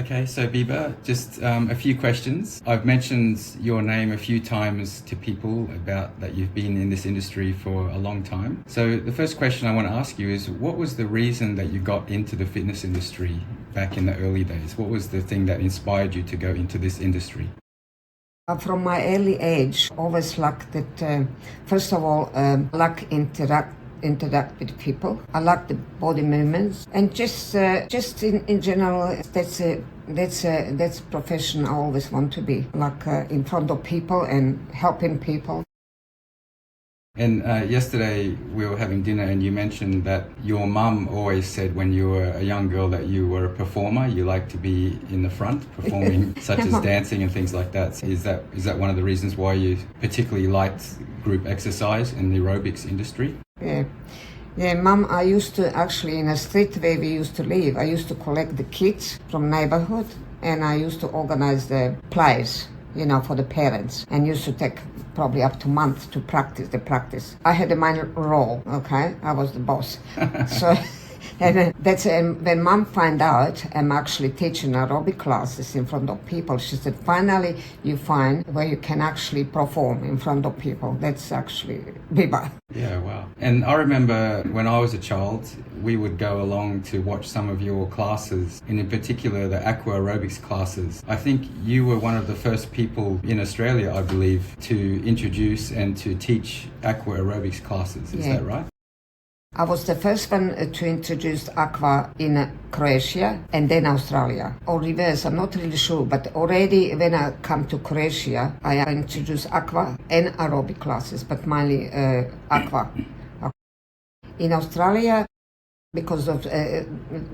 Okay, so Biba, just a few questions. I've mentioned your name a few times to people about that you've been in this industry for a long time. So the first question I want to ask you is, what was the reason that you got into the fitness industry back in the early days? What was the thing that inspired you to go into this industry? From my early age, always liked that, first of all, like interact with people. I like the body movements, and just in general, that's profession I always want to be, like in front of people and helping people. And yesterday we were having dinner and you mentioned that your mum always said when you were a young girl that you were a performer, you like to be in the front performing such as dancing and things like that. Is that one of the reasons why you particularly liked group exercise in the aerobics industry? Yeah, Mom, I used to actually, in a street where we used to live, I used to collect the kids from neighborhood and I used to organize the plays, for the parents, and used to take probably up to a month to practice. I had a minor role, okay? I was the boss. So, and that's when Mom found out I'm actually teaching aerobic classes in front of people, she said, finally you find where you can actually perform in front of people. That's actually Biba. Yeah, wow. And I remember when I was a child, we would go along to watch some of your classes, and in particular the aqua aerobics classes. I think you were one of the first people in Australia, I believe, to introduce and to teach aqua aerobics classes. Is that right? I was the first one to introduce aqua in Croatia and then Australia. Or reverse, I'm not really sure, but already when I come to Croatia, I introduced aqua and aerobic classes, but mainly aqua. In Australia, because of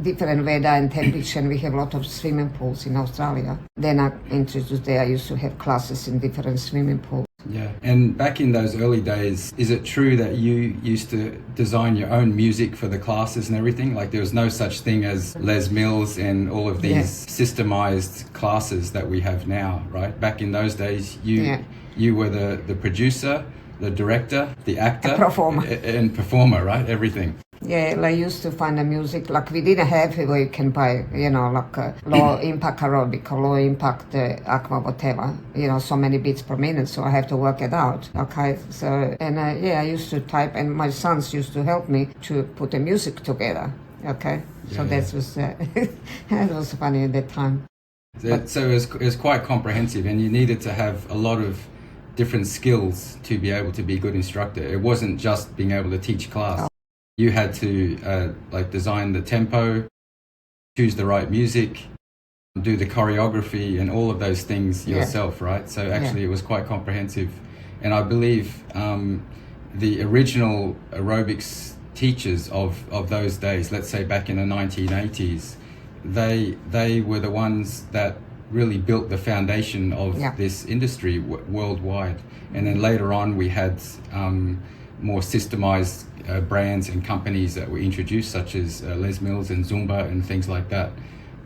different weather and temperature, and we have a lot of swimming pools in Australia. Then I introduced there, I used to have classes in different swimming pools. Yeah, and back in those early days, is it true that you used to design your own music for the classes and everything? Like there was no such thing as Les Mills and all of these systemized classes that we have now, right? Back in those days, you were the producer, the director, the actor, and performer, right? Everything. Yeah, I used to find the music, like we didn't have where you can buy, like low impact aerobic or low impact aqua, whatever, so many beats per minute, so I have to work it out, okay? So, and I used to type, and my sons used to help me to put the music together, okay? So that was, that was funny at that time. So it was quite comprehensive, and you needed to have a lot of different skills to be able to be a good instructor. It wasn't just being able to teach class. You had to design the tempo, choose the right music, do the choreography and all of those things yourself, right? So actually it was quite comprehensive. And I believe the original aerobics teachers of those days, let's say back in the 1980s, they were the ones that really built the foundation of this industry worldwide. And then later on we had more systemized brands and companies that were introduced, such as Les Mills and Zumba and things like that.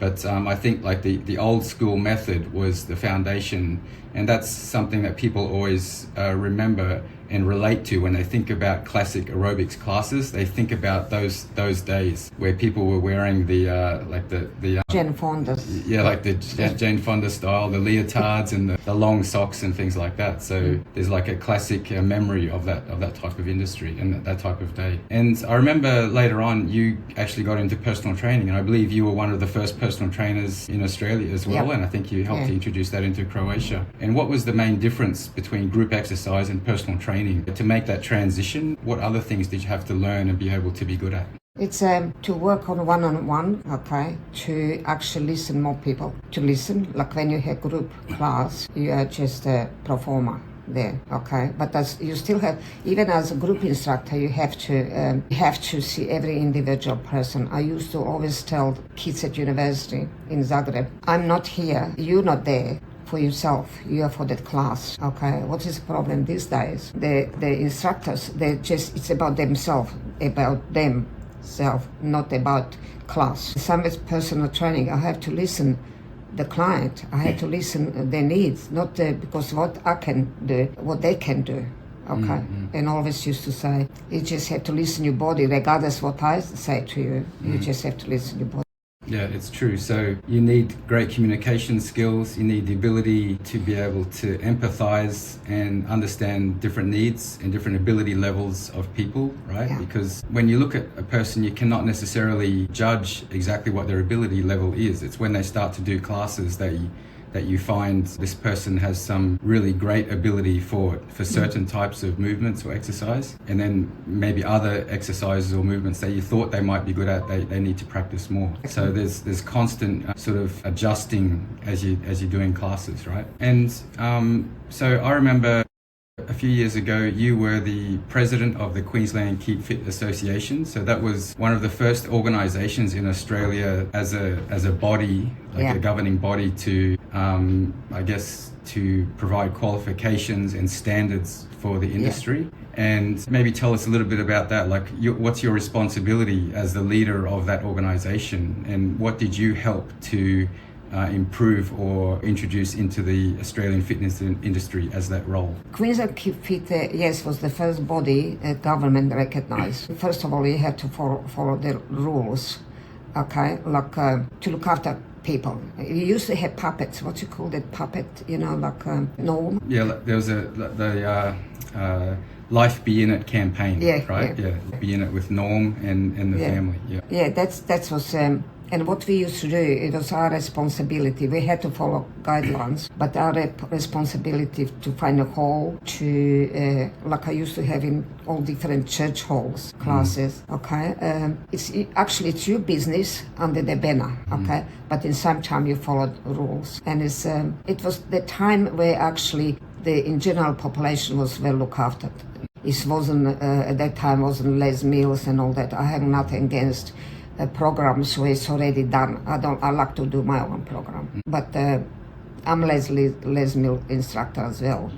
But I think like the old school method was the foundation, and that's something that people always remember and relate to when they think about classic aerobics classes. They think about those days where people were wearing the Jane Fonda. Yeah, like the Jane Fonda style, the leotards and the long socks and things like that. So there's like a classic memory of that type of industry and that type of day. And I remember later on you actually got into personal training, and I believe you were one of the first personal trainers in Australia as well. And I think you helped to introduce that into Croatia. And what was the main difference between group exercise and personal training? To make that transition, what other things did you have to learn and be able to be good at? It's to work on one-on-one, okay, to actually listen more people, to listen, like when you have group class, you are just a performer there, okay, but as you still have, even as a group instructor, you have to see every individual person. I used to always tell kids at university in Zagreb, I'm not here, you're not there for yourself, you are for that class, okay? What is the problem these days? The instructors, it's about themselves, not about class. Some with personal training, I have to listen the client, I have to listen their needs, not because what I can do, what they can do, okay? And always used to say, you just have to listen your body, regardless what I say to you, you just have to listen your body. Yeah, it's true. So you need great communication skills. You need the ability to be able to empathize and understand different needs and different ability levels of people, right? Yeah. Because when you look at a person, you cannot necessarily judge exactly what their ability level is. It's when they start to do classes that you find this person has some really great ability for certain types of movements or exercise, and then maybe other exercises or movements that you thought they might be good at, they need to practice more. So there's constant sort of adjusting as you're doing classes, right? And so I remember a few years ago, you were the president of the Queensland Keep Fit Association. So that was one of the first organisations in Australia as a body, like a governing body, to I guess to provide qualifications and standards for the industry. And maybe tell us a little bit about that. Like, what's your responsibility as the leader of that organisation, and what did you help to improve or introduce into the Australian fitness industry as that role? Queensland Keep Fit, yes, was the first body government recognized. First of all, you have to follow the rules, okay, like to look after people. You used to have puppets. What you call that puppet? You know, like Norm. Yeah, there was the Life Be In It campaign, right? Yeah, Be In It with Norm and the family. Yeah, that was. And what we used to do, it was our responsibility. We had to follow guidelines, but our responsibility to find a hall to, like I used to have in all different church halls, classes, okay? It's your business under the banner, okay? But in some time you followed rules. And it was the time where actually in general population was well looked after. It wasn't, at that time, wasn't Les Mills and all that. I have nothing against programs where it's already done. I like to do my own program, but I'm Les Mill instructor as well.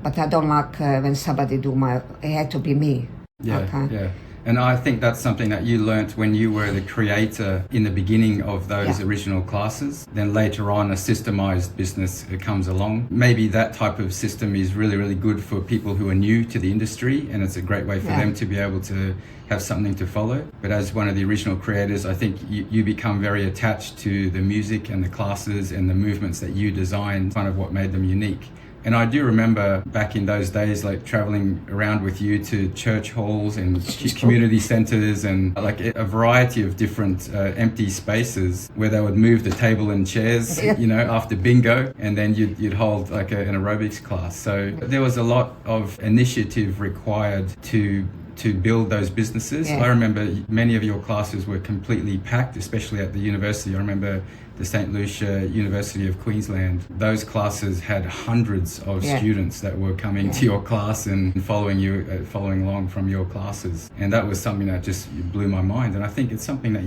But I don't like when somebody it had to be me. Yeah. And I think that's something that you learnt when you were the creator in the beginning of those original classes. Then later on, a systemized business comes along. Maybe that type of system is really, really good for people who are new to the industry, and it's a great way for them to be able to have something to follow. But as one of the original creators, I think you become very attached to the music and the classes and the movements that you designed, kind of what made them unique. And I do remember back in those days, like traveling around with you to church halls and community centers and like a variety of different empty spaces where they would move the table and chairs, you know, after bingo, and then you'd hold like an aerobics class. So there was a lot of initiative required to build those businesses. I remember many of your classes were completely packed, especially at the university. I remember the St. Lucia University of Queensland. Those classes had hundreds of students that were coming to your class and following along from your classes. And that was something that just blew my mind. And I think it's something that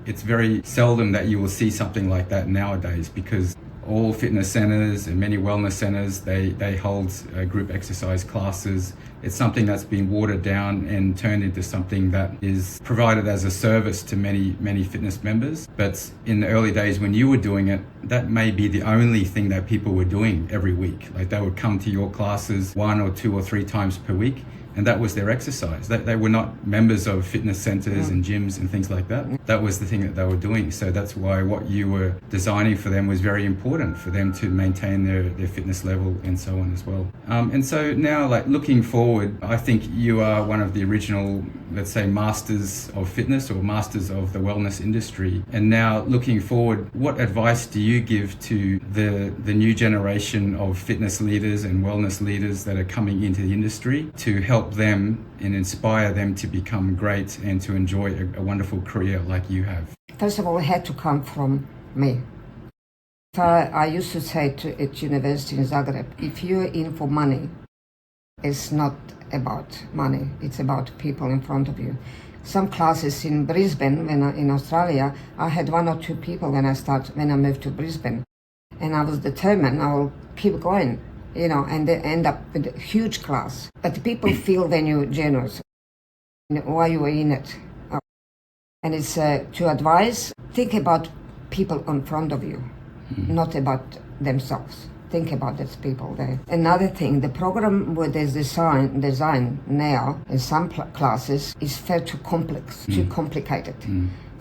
it's very seldom that you will see something like that nowadays, because all fitness centers and many wellness centers, they hold group exercise classes. It's something that's been watered down and turned into something that is provided as a service to many fitness members. But in the early days when you were doing it, that may be the only thing that people were doing every week. Like they would come to your classes 1 or 2 or 3 times per week, and that was their exercise. They were not members of fitness centers and gyms and things like that. That was the thing that they were doing. So that's why what you were designing for them was very important for them to maintain their fitness level and so on as well. And so now, like looking forward, I think you are one of the original, let's say, masters of fitness or masters of the wellness industry. And now looking forward, what advice do you give to the new generation of fitness leaders and wellness leaders that are coming into the industry to help them and inspire them to become great and to enjoy a wonderful career like you have? First of all, it had to come from me. I used to say at university in Zagreb, if you're in for money, it's not about money, it's about people in front of you. Some classes in Brisbane, in Australia, I had 1 or 2 people when I moved to Brisbane. And I was determined I will keep going, you know, and they end up with a huge class. But people feel when you're generous, why you are in it. And it's to advise, think about people in front of you, not about themselves. Think about these people there. Another thing, the program with this design now in some classes is far too complex, too complicated.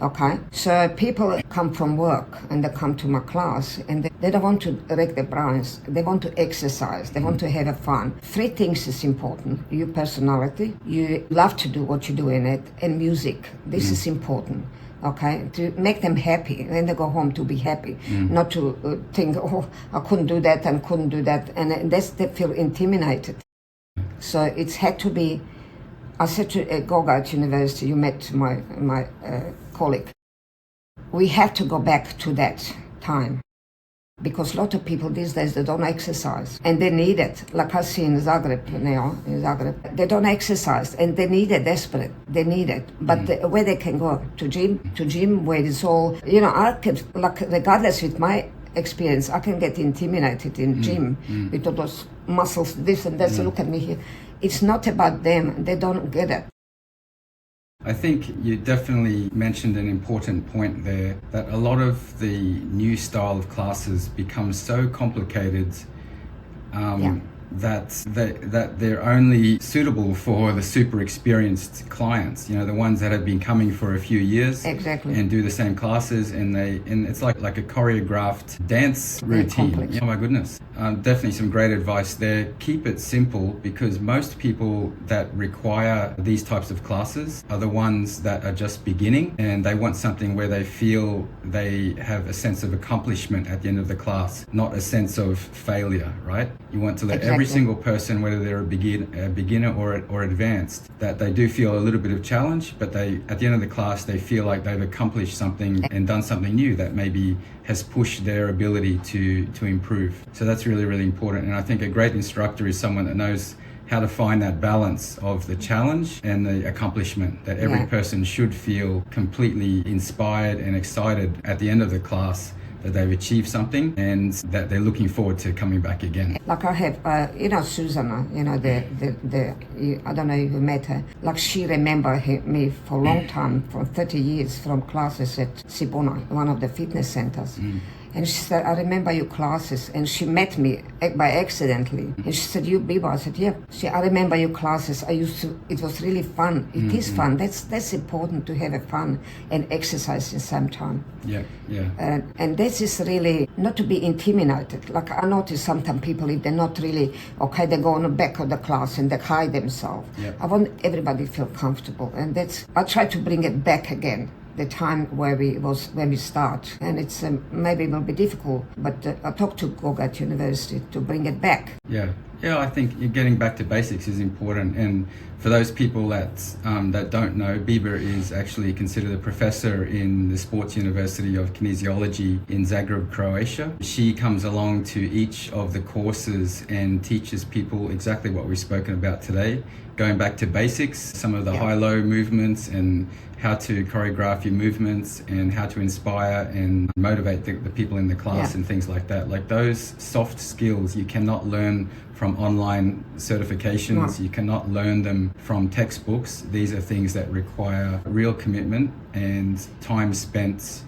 Okay, so people come from work and they come to my class and they don't want to wreck their brains. They want to exercise. They want to have a fun. Three things is important: your personality, you love to do what you do in it, and music. This is important. Okay, to make them happy when they go home, to be happy, not to think, oh, I couldn't do that and couldn't do that, and they feel intimidated. So it's had to be. I said to Goga at university, you met my colleague, we have to go back to that time, because a lot of people these days, they don't exercise and they need it. Like I see in Zagreb now, they don't exercise and they need it desperate. They need it, but where they can go to gym where it's all, I can, like, regardless with my experience, I can get intimidated in gym with all those muscles, this and that. So look at me here. It's not about them. They don't get it. I think you definitely mentioned an important point there, that a lot of the new style of classes become so complicated that they're only suitable for the super experienced clients, the ones that have been coming for a few years. Exactly. And do the same classes, and it's like a choreographed dance routine. Oh my goodness. Definitely some great advice there. Keep it simple, because most people that require these types of classes are the ones that are just beginning, and they want something where they feel they have a sense of accomplishment at the end of the class, not a sense of failure, right? You want to let every single person, whether they're a beginner or advanced, that they do feel a little bit of challenge, but they, at the end of the class, they feel like they've accomplished something and done something new that maybe has pushed their ability to improve. So that's really, really important. And I think a great instructor is someone that knows how to find that balance of the challenge and the accomplishment, that every person should feel completely inspired and excited at the end of the class, that they've achieved something and that they're looking forward to coming back again. Like I have, Susanna, I don't know if you met her, like she remembered me for a long time, for 30 years, from classes at Sibona, one of the fitness centers. And she said, I remember your classes. And she met me by accidentally. And she said, you Biba? I said, yeah. I remember your classes. It was really fun. It is fun. That's important, to have a fun and exercise in some time. Yeah. And this is really not to be intimidated. Like I notice sometimes people, if they're not really, okay, they go on the back of the class and they hide themselves. Yeah. I want everybody to feel comfortable. And I try to bring it back again. The time when we start, and it's maybe it will be difficult, but I talked to Goga at university to bring it back. Yeah, I think getting back to basics is important. And for those people that don't know, Biba is actually considered a professor in the Sports University of Kinesiology in Zagreb, Croatia. She comes along to each of the courses and teaches people exactly what we've spoken about today, going back to basics, some of the high-low movements, and how to choreograph your movements, and how to inspire and motivate the people in the class and things like that. Like those soft skills, you cannot learn from online certifications. You cannot learn them from textbooks. These are things that require real commitment and time spent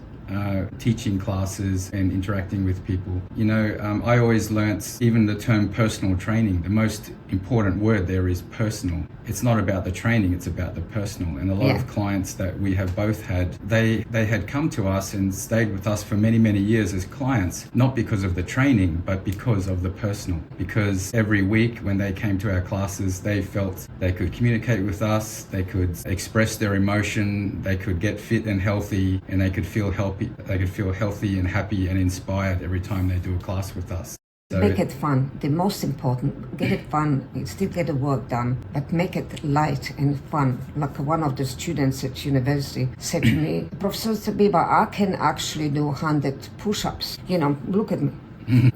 teaching classes and interacting with people. I always learnt, even the term personal training, the most important word there is personal. It's not about the training, it's about the personal. And a lot of clients that we have both had, they had come to us and stayed with us for many, many years as clients, not because of the training, but because of the personal. Because every week when they came to our classes, they felt they could communicate with us, they could express their emotion, they could get fit and healthy, and they could feel healthy and happy and inspired every time they do a class with us. So make it fun. The most important, get it fun. You still get the work done, but make it light and fun. Like one of the students at university said to me, Professor Biba, I can actually do 100 push-ups. Look at me.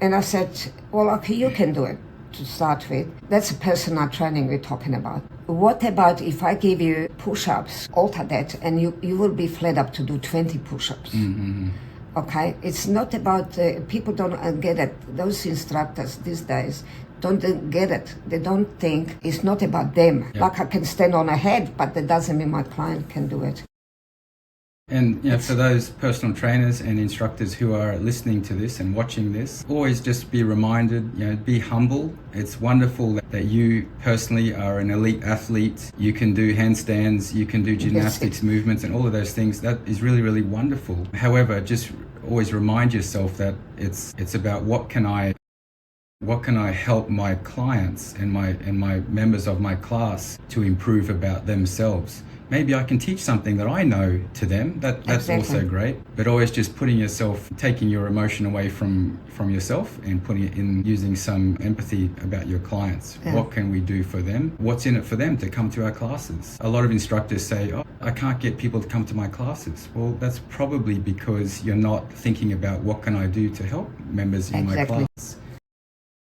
And I said, well, okay, you can do it to start with. That's a personal training we're talking about. What about if I give you push-ups, alter that, and you will be fed up to do 20 push-ups? Okay, it's not about, people don't get it. Those instructors these days don't get it. They don't think it's not about them. Like I can stand on a head, but that doesn't mean my client can do it. And for those personal trainers and instructors who are listening to this and watching this, always just be reminded, be humble. It's wonderful that you personally are an elite athlete. You can do handstands, you can do gymnastics movements and all of those things. That is really, really wonderful. However, just always remind yourself that it's about what can I help my clients and my members of my class to improve about themselves. Maybe I can teach something that I know to them. That's also great. But always just taking your emotion away from yourself and putting it in, using some empathy about your clients. Yeah. What can we do for them? What's in it for them to come to our classes? A lot of instructors say, I can't get people to come to my classes. Well, that's probably because you're not thinking about what can I do to help members in my class.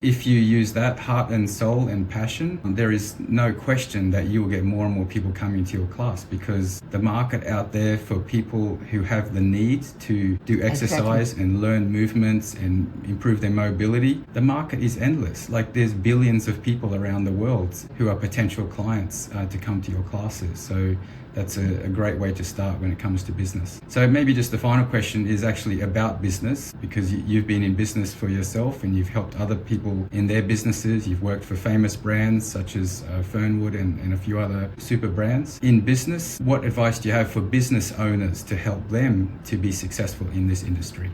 If you use that heart and soul and passion, there is no question that you will get more and more people coming to your class, because the market out there for people who have the need to do exercise and learn movements and improve their mobility, the market is endless. Like, there's billions of people around the world who are potential clients to come to your classes. So that's a great way to start when it comes to business. So maybe just the final question is actually about business, because you've been in business for yourself and you've helped other people in their businesses. You've worked for famous brands such as Fernwood and a few other super brands. In business, what advice do you have for business owners to help them to be successful in this industry?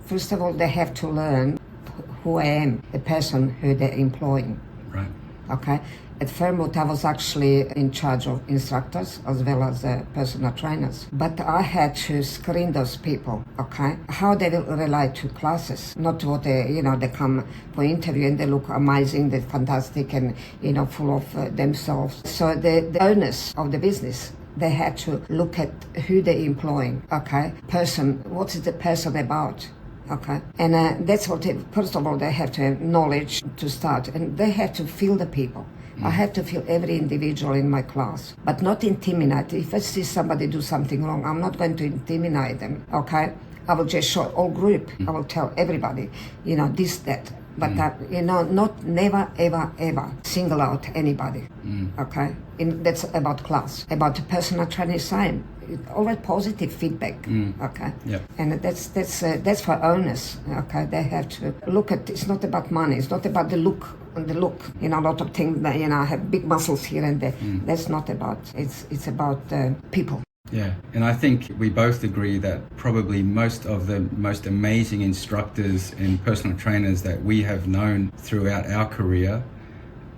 First of all, they have to learn who I am, the person who they're employing. Right. Okay. At Fernwood, I was actually in charge of instructors as well as personal trainers. But I had to screen those people, okay? How they will relate to classes, not what they come for interview and they look amazing, they're fantastic and, full of themselves. So the owners of the business, they had to look at who they're employing, okay? What is the person about? Okay, and that's what, first of all, they have to have knowledge to start, and they have to feel the people. I have to feel every individual in my class, but not intimidate. If I see somebody do something wrong, I'm not going to intimidate them, okay? I will just show all group. I will tell everybody, this, that. But, never, ever, ever single out anybody, okay? That's about class. About personal training, same. Always positive feedback, okay? Yeah. And that's for owners, okay? They have to look at, it's not about money, it's not about the look. A lot of things that, I have big muscles here and there. That's not about, it's about people. Yeah, and I think we both agree that probably most of the most amazing instructors and personal trainers that we have known throughout our career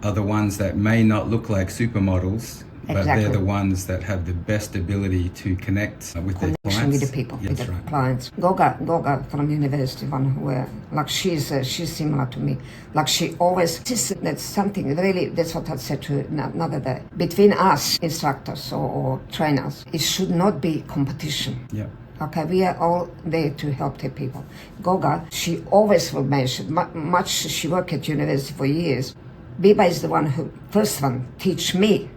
are the ones that may not look like supermodels, but they're the ones that have the best ability to connect with their clients. With the people, with the clients. Goga from university, one who, she's similar to me. Like, she always, that's something really, that's what I said to another day. Between us, instructors or trainers, it should not be competition. Yeah. Okay, we are all there to help the people. Goga, she always will mention, she worked at university for years. Biba is the first one teach me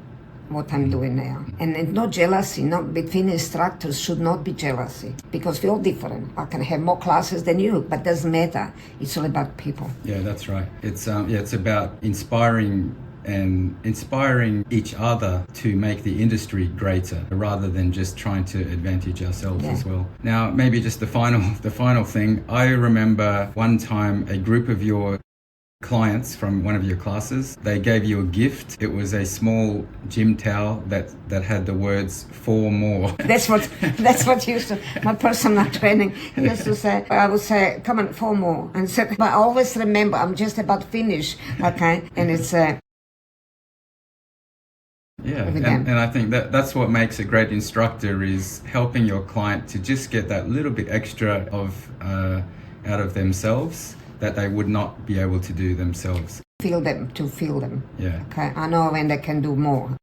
what I'm doing now. And no jealousy, between instructors should not be jealousy, because we're all different. I can have more classes than you, but doesn't matter. It's all about people. Yeah, that's right. It's about inspiring each other to make the industry greater, rather than just trying to advantage ourselves as well. Now, maybe just the final thing. I remember one time a group of your clients from one of your classes, they gave you a gift. It was a small gym towel that had the words "4 more." That's what used to, my personal training used to say. I would say, "Come on, 4 more," and said, but I always remember I'm just about finished. Okay, and it's and I think that's what makes a great instructor, is helping your client to just get that little bit extra of out of themselves that they would not be able to do themselves. Feel them. Yeah. Okay, I know when they can do more.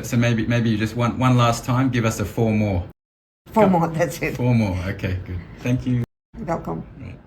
So maybe you just one last time, give us a 4 more. 4 more, that's it. 4 more, okay, good. Thank you. Welcome. Right.